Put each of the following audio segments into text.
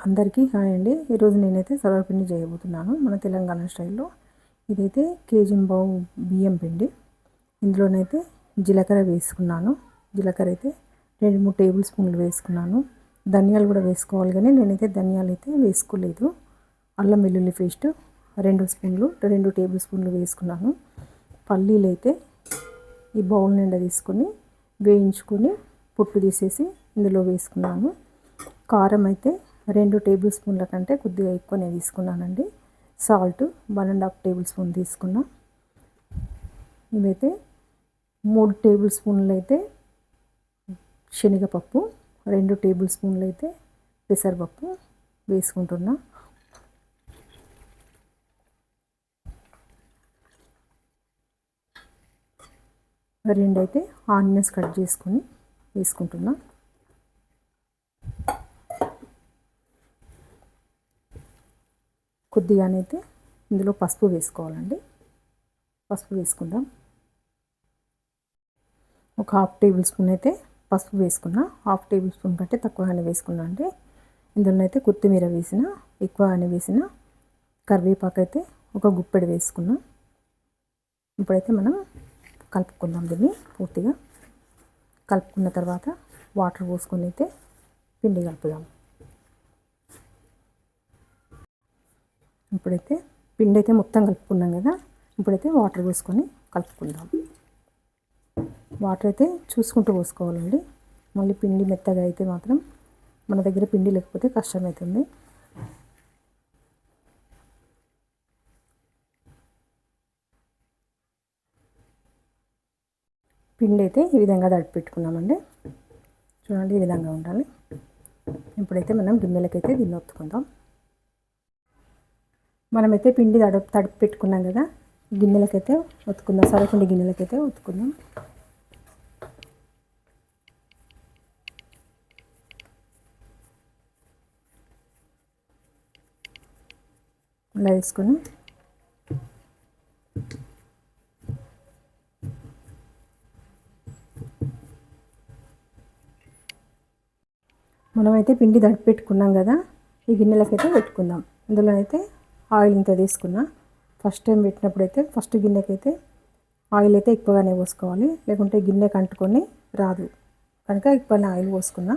అందరికీ హాయ్ అండి. ఈరోజు నేనైతే సర్వపిండి చేయబోతున్నాను మన తెలంగాణ స్టైల్లో. ఇదైతే కేజీ బియ్యం పిండి. ఇందులోనైతే జీలకర్ర వేసుకున్నాను. జీలకర్ర అయితే 2-3 టేబుల్ స్పూన్లు వేసుకున్నాను. ధనియాలు కూడా వేసుకోవాలి, కానీ నేనైతే ధనియాలు అయితే వేసుకోలేదు. అల్లం వెల్లుల్లి పేస్ట్ 2 టేబుల్ స్పూన్లు వేసుకున్నాను. పల్లీలు అయితే ఈ బౌల్ నిండా తీసుకొని వేయించుకొని పొట్టు తీసేసి ఇందులో వేసుకున్నాను. కారం అయితే 2 టేబుల్ స్పూన్ల కంటే కొద్దిగా ఎక్కువనే తీసుకున్నానండి. సాల్ట్ 1.5 టేబుల్ స్పూన్ తీసుకున్నా. ఇవైతే 3 టేబుల్ స్పూన్లు అయితే శనగపప్పు, 2 టేబుల్ స్పూన్లు అయితే పెసరపప్పు వేసుకుంటున్నా. రెండైతే ఆనియన్స్ కట్ చేసుకొని వేసుకుంటున్నా. కొద్దిగానైతే ఇందులో పసుపు వేసుకోవాలండి. పసుపు వేసుకుందాం. ఒక 1/2 టేబుల్ స్పూన్ అయితే పసుపు వేసుకున్నా. 1/2 టేబుల్ స్పూన్ కంటే తక్కువగానే వేసుకున్నా అండి. ఇందులో అయితే కొత్తిమీర వేసిన, ఎక్కువగానే వేసిన. కరివేపాకు అయితే ఒక గుప్పెడు వేసుకున్నా. ఇప్పుడైతే మనం కలుపుకుందాం. దీన్ని పూర్తిగా కలుపుకున్న తర్వాత వాటర్ పోసుకొని అయితే పిండి కలుపుదాం. ఇప్పుడైతే పిండి అయితే మొత్తం కలుపుకున్నాం కదా. ఇప్పుడైతే వాటర్ పోసుకొని కలుపుకుందాం. వాటర్ అయితే చూసుకుంటూ పోసుకోవాలండి. మళ్ళీ పిండి మెత్తగా అయితే మాత్రం మన దగ్గర పిండి లేకపోతే కష్టమవుతుంది. పిండి అయితే ఈ విధంగా తడిపి పెట్టుకున్నామండి. చూడండి, ఈ విధంగా ఉండాలి. ఇప్పుడైతే మనం గిన్నెలకైతే దీన్ని ఒత్తుకుందాం. మనమైతే పిండి తడిపి పెట్టుకున్నాం కదా, గిన్నెలకైతే ఒత్తుకుందాం. సరపిండి గిన్నెలకైతే ఒత్తుకుందాం. ఇలా వేసుకొని మనమైతే పిండి తడిపి పెట్టుకున్నాం కదా, ఈ గిన్నెలకైతే పెట్టుకుందాం. ఇందులో అయితే ఆయిల్ ఇంత తీసుకున్నా. ఫస్ట్ టైం పెట్టినప్పుడు అయితే ఫస్ట్ గిన్నెకైతే ఆయిల్ అయితే ఎక్కువగానే పోసుకోవాలి, లేకుంటే గిన్నెకి అంటుకొని రాదు. కనుక ఎక్కువనే ఆయిల్ పోసుకున్నా.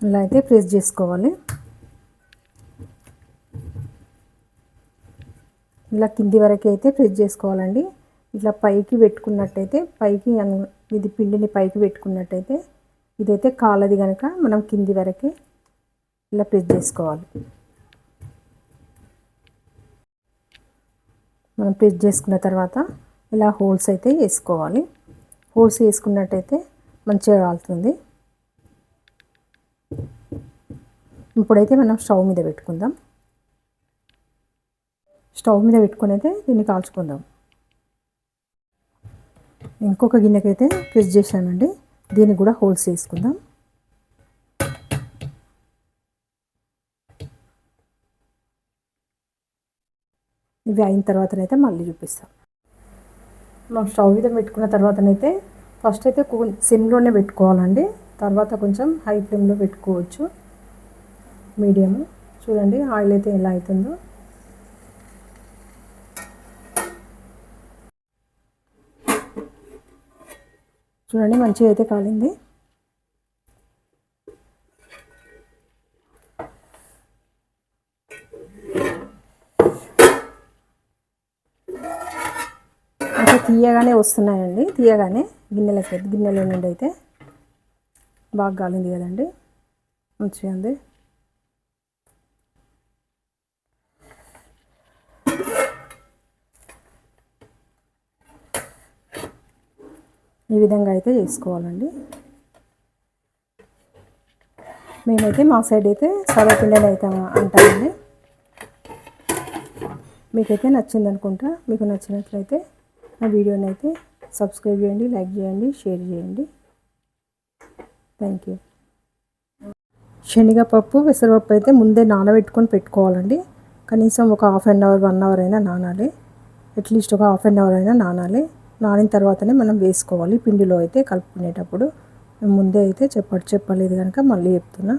ఇలా అయితే ప్రెస్ చేసుకోవాలి. ఇలా కింది వరకు అయితే ప్రెస్ చేసుకోవాలండి. ఇట్లా పైకి పెట్టుకున్నట్టయితే, ఇది పిండిని పైకి పెట్టుకున్నట్టయితే ఇదైతే కాలది కనుక మనం కింది వరకే ఇలా ప్రెస్ చేసుకోవాలి. మనం ప్రెస్ చేసుకున్న తర్వాత ఇలా హోల్స్ అయితే వేసుకోవాలి. హోల్స్ వేసుకున్నట్టయితే మంచిగా కాలుతుంది. ఇప్పుడైతే మనం స్టవ్ మీద పెట్టుకుందాం. స్టవ్ మీద పెట్టుకొని అయితే దీన్ని కాల్చుకుందాం. ఇంకొక గిన్నెకైతే ప్రెస్ చేశానండి. దీనికి కూడా హోల్స్ వేసుకుందాం. ఇవి అయిన తర్వాతనైతే మళ్ళీ చూపిస్తాం. మనం స్టవ్ మీద పెట్టుకున్న తర్వాతనైతే ఫస్ట్ అయితే సిమ్లోనే పెట్టుకోవాలండి. తర్వాత కొంచెం హై ఫ్లేమ్లో పెట్టుకోవచ్చు, మీడియం. చూడండి ఆయిల్ అయితే ఎలా అవుతుందో. చూడండి మంచిగా అయితే కాలింది. ఇంకా తీయగానే వస్తున్నాయండి. తీయగానే గిన్నెలో నుండి అయితే బాగా కాలింది కదండి, మంచిగా ఉంది. ఈ విధంగా అయితే చేసుకోవాలండి. మేమైతే మా సైడ్ అయితే సర్వపిండిని అయితే అంటామండి. మీకైతే నచ్చింది అనుకుంటా. మీకు నచ్చినట్లయితే నా వీడియోని అయితే సబ్స్క్రైబ్ చేయండి, లైక్ చేయండి, షేర్ చేయండి. Thank you. శనగపప్పు, పెసరపప్పు అయితే ముందే నానబెట్టుకొని పెట్టుకోవాలండి. కనీసం ఒక 1/2 అవర్ 1 అవర్ అయినా నానాలి. అట్లీస్ట్ ఒక హాఫ్ అన్ అవర్ అయినా నానాలి. నానిన తర్వాతనే మనం వేసుకోవాలి పిండిలో అయితే కలుపుకునేటప్పుడు. ముందే అయితే చెప్పలేదు కనుక మళ్ళీ చెప్తున్నా.